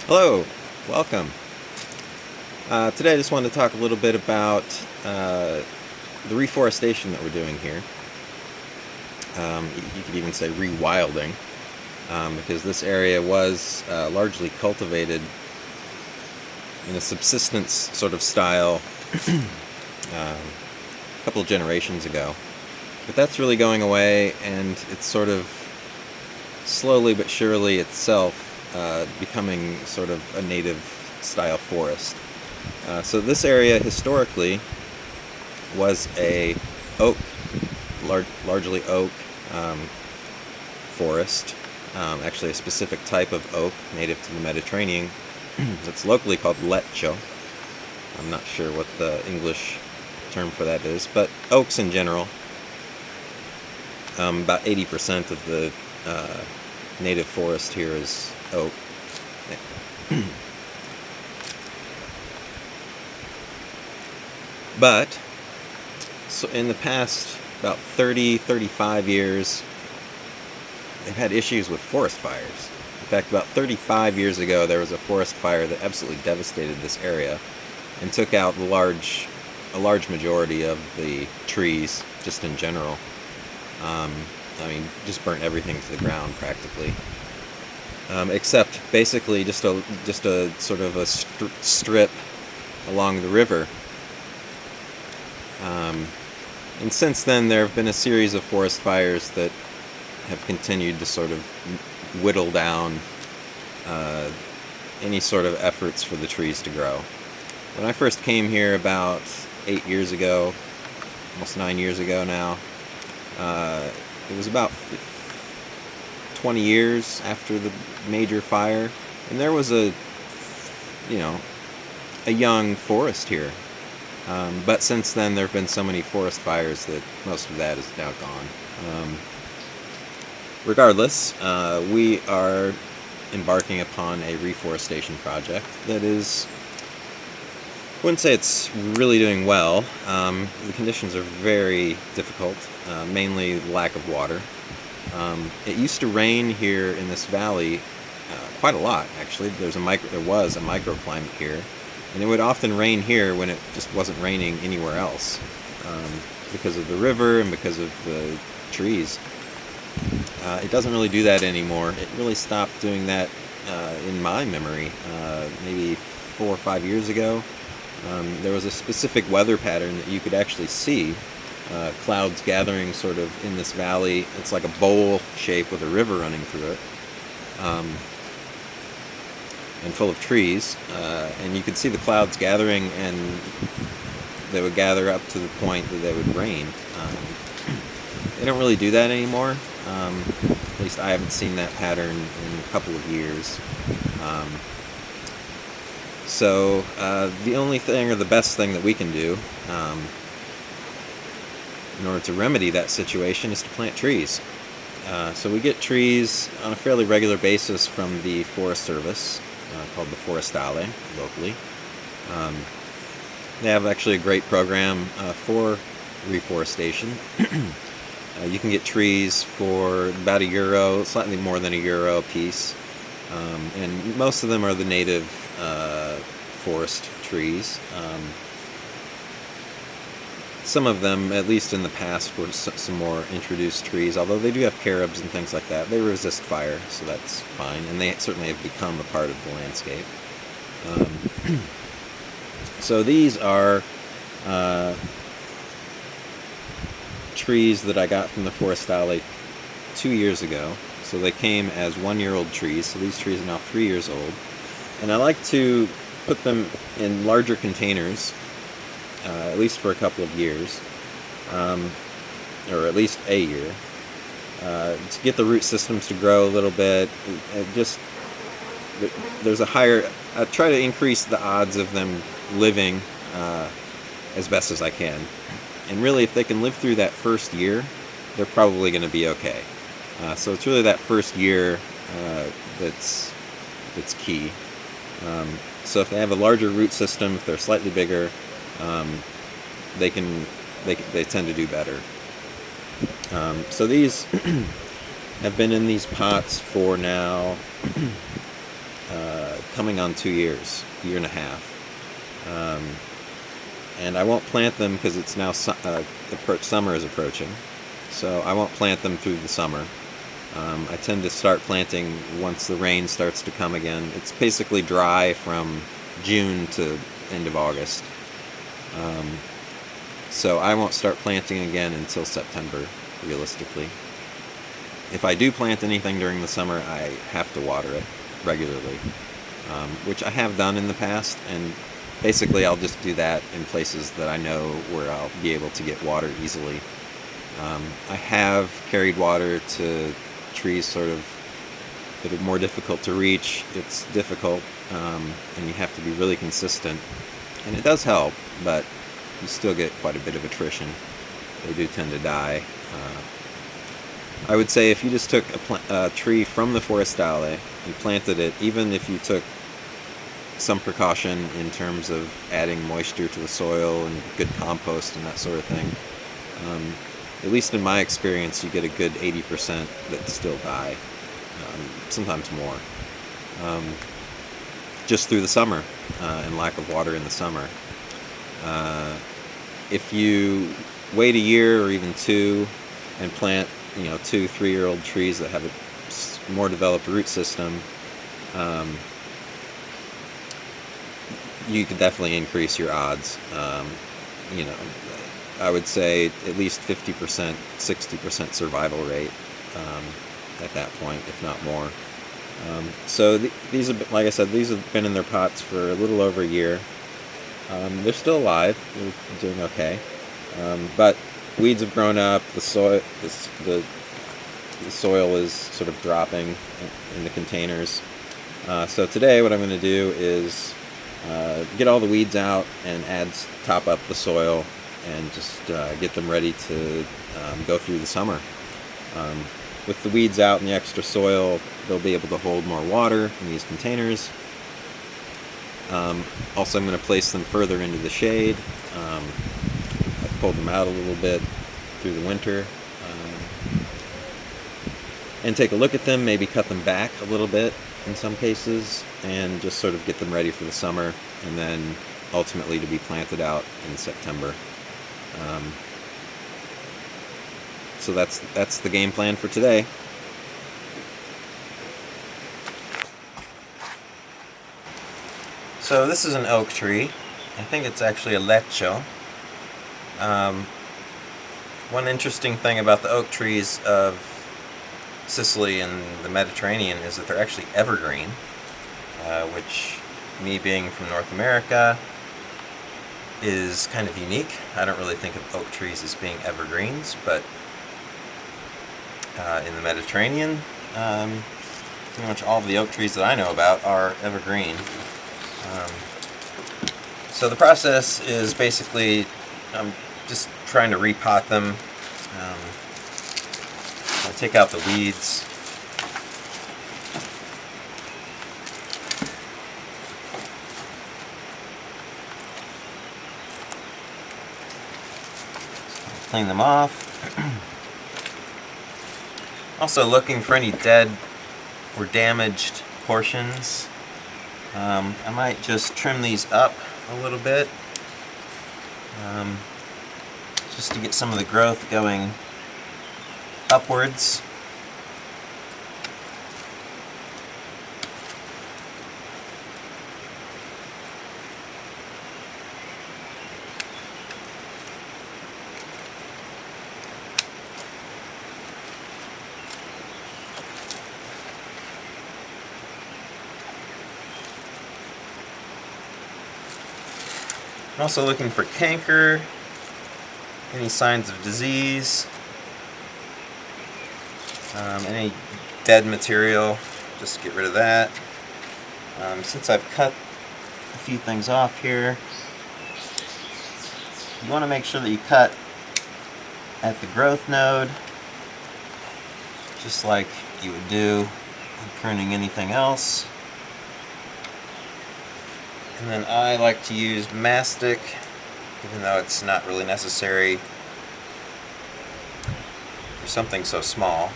Hello, welcome. Today I just wanted to talk a little bit about the reforestation that we're doing here. You could even say rewilding, because this area was largely cultivated in a subsistence sort of style a couple of generations ago. But that's really going away, and it's sort of slowly but surely itself becoming sort of a native style forest. So this area historically was a oak, largely oak forest. Actually, a specific type of oak native to the Mediterranean. It's locally called lecho. I'm not sure what the English term for that is, but oaks in general. About 80% of the native forest here is oak. But so in the past about 35 years, they've had issues with forest fires. In fact, about 35 years ago, there was a forest fire that absolutely devastated this area and took out a large majority of the trees, just in general. Just burnt everything to the ground practically, except basically just a sort of a strip along the river. And since then, there have been a series of forest fires that have continued to sort of whittle down any sort of efforts for the trees to grow. When I first came here about 8 years ago, almost 9 years ago now, it was about 20 years after the major fire, and there was a young forest here. But since then, there have been so many forest fires that most of that is now gone. Regardless, we are embarking upon a reforestation project that is, I wouldn't say it's really doing well. The conditions are very difficult, mainly lack of water. It used to rain here in this valley quite a lot, actually. There was a microclimate here, and it would often rain here when it just wasn't raining anywhere else, because of the river and because of the trees. It doesn't really do that anymore. It really stopped doing that in my memory, maybe 4 or 5 years ago. There was a specific weather pattern that you could actually see, clouds gathering sort of in this valley. It's like a bowl shape with a river running through it, and full of trees, and you could see the clouds gathering, and they would gather up to the point that they would rain. They don't really do that anymore. At least I haven't seen that pattern in a couple of years. So the only thing, or the best thing that we can do in order to remedy that situation, is to plant trees. So we get trees on a fairly regular basis from the Forest Service, called the Forestale, locally. They have actually a great program for reforestation. You can get trees for about €1, slightly more than €1 a piece, and most of them are the native forest trees. Some of them, at least in the past, were some more introduced trees, although they do have carobs and things like that. They resist fire, so that's fine, and they certainly have become a part of the landscape. So these are trees that I got from the Forestale 2 years ago. So they came as 1-year-old trees, so these trees are now 3 years old. And I like to put them in larger containers, at least for a couple of years, or at least a year, to get the root systems to grow a little bit. I try to increase the odds of them living as best as I can. And really, if they can live through that first year, they're probably going to be okay. So it's really that first year that's key. So if they have a larger root system, if they're slightly bigger, they tend to do better. So these have been in these pots for now coming on 2 years, year and a half. And I won't plant them because it's now summer is approaching, so I won't plant them through the summer. I tend to start planting once the rain starts to come again. It's basically dry from June to end of August. So I won't start planting again until September, realistically. If I do plant anything during the summer, I have to water it regularly, which I have done in the past, and basically I'll just do that in places that I know where I'll be able to get water easily. I have carried water to trees sort of that are more difficult to reach. It's difficult, and you have to be really consistent, and it does help, but you still get quite a bit of attrition. They do tend to die. I would say if you just took a tree from the forestale and planted it, even if you took some precaution in terms of adding moisture to the soil and good compost and that sort of thing, at least in my experience, you get a good 80% that still die, sometimes more, just through the summer and lack of water in the summer. If you wait a year or even two and plant 2-3-year-old trees that have a more developed root system, you could definitely increase your odds. I would say at least 50%, 60% survival rate at that point, if not more. So these have, like I said, these have been in their pots for a little over a year. They're still alive. They're doing okay, but weeds have grown up. The soil is sort of dropping in the containers. So today, what I'm going to do is get all the weeds out and top up the soil and just get them ready to go through the summer. With the weeds out and the extra soil, they'll be able to hold more water in these containers. Also, I'm going to place them further into the shade. I've pulled them out a little bit through the winter. And take a look at them, maybe cut them back a little bit in some cases, and just sort of get them ready for the summer, and then ultimately to be planted out in September. So that's the game plan for today. So this is an oak tree. I think it's actually a lecho. One interesting thing about the oak trees of Sicily and the Mediterranean is that they're actually evergreen, which, me being from North America, is kind of unique. I don't really think of oak trees as being evergreens, but in the Mediterranean, pretty much all of the oak trees that I know about are evergreen. So the process is basically I'm just trying to repot them. I take out the weeds. Clean them off. Also looking for any dead or damaged portions. I might just trim these up a little bit, just to get some of the growth going upwards. I'm also looking for canker, any signs of disease, any dead material, just get rid of that. Since I've cut a few things off here, you want to make sure that you cut at the growth node, just like you would do when pruning anything else. And then I like to use mastic, even though it's not really necessary for something so small.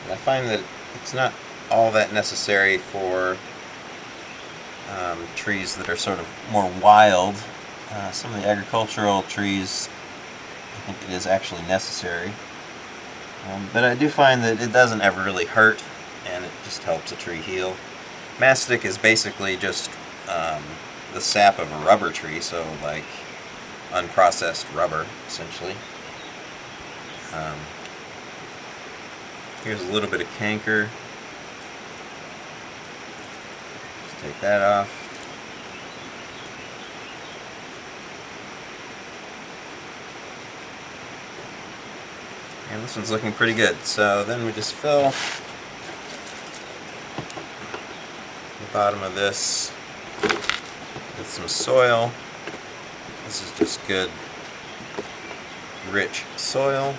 I find that it's not all that necessary for trees that are sort of more wild. Some of the agricultural trees, I think it is actually necessary. But I do find that it doesn't ever really hurt, and it just helps a tree heal. Mastic is basically just the sap of a rubber tree, so like unprocessed rubber, essentially. Here's a little bit of canker. Let's take that off. And this one's looking pretty good. So then we just fill the bottom of this with some soil. This is just good, rich soil.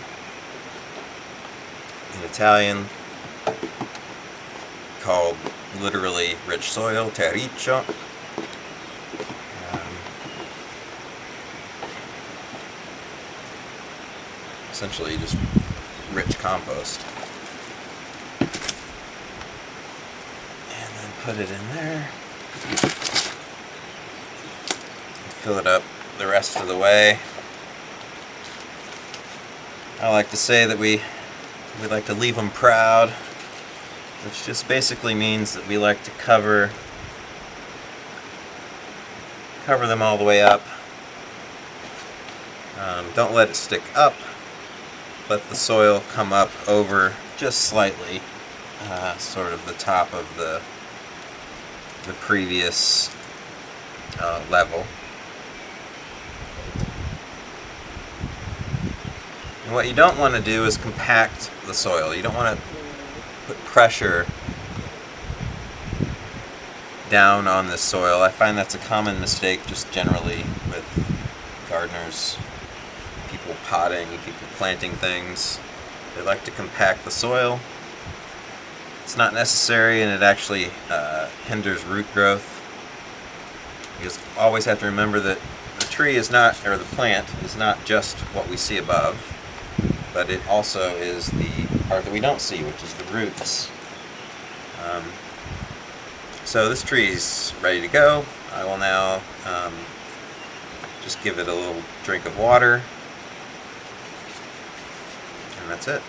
In Italian, called literally rich soil, terriccio. Essentially just rich compost. And then put it in there. Fill it up the rest of the way. I like to say that we like to leave them proud, which just basically means that we like to cover them all the way up. Don't let it stick up. Let the soil come up over just slightly, sort of the top of the previous level. And what you don't want to do is compact the soil. You don't want to put pressure down on this soil. I find that's a common mistake just generally with gardeners, people potting, people planting things. They like to compact the soil. It's not necessary, and it actually hinders root growth. You just always have to remember that the tree is not, or the plant is not just what we see above, but it also is the part that we don't see, which is the roots. So this tree's ready to go. I will now just give it a little drink of water, and that's it.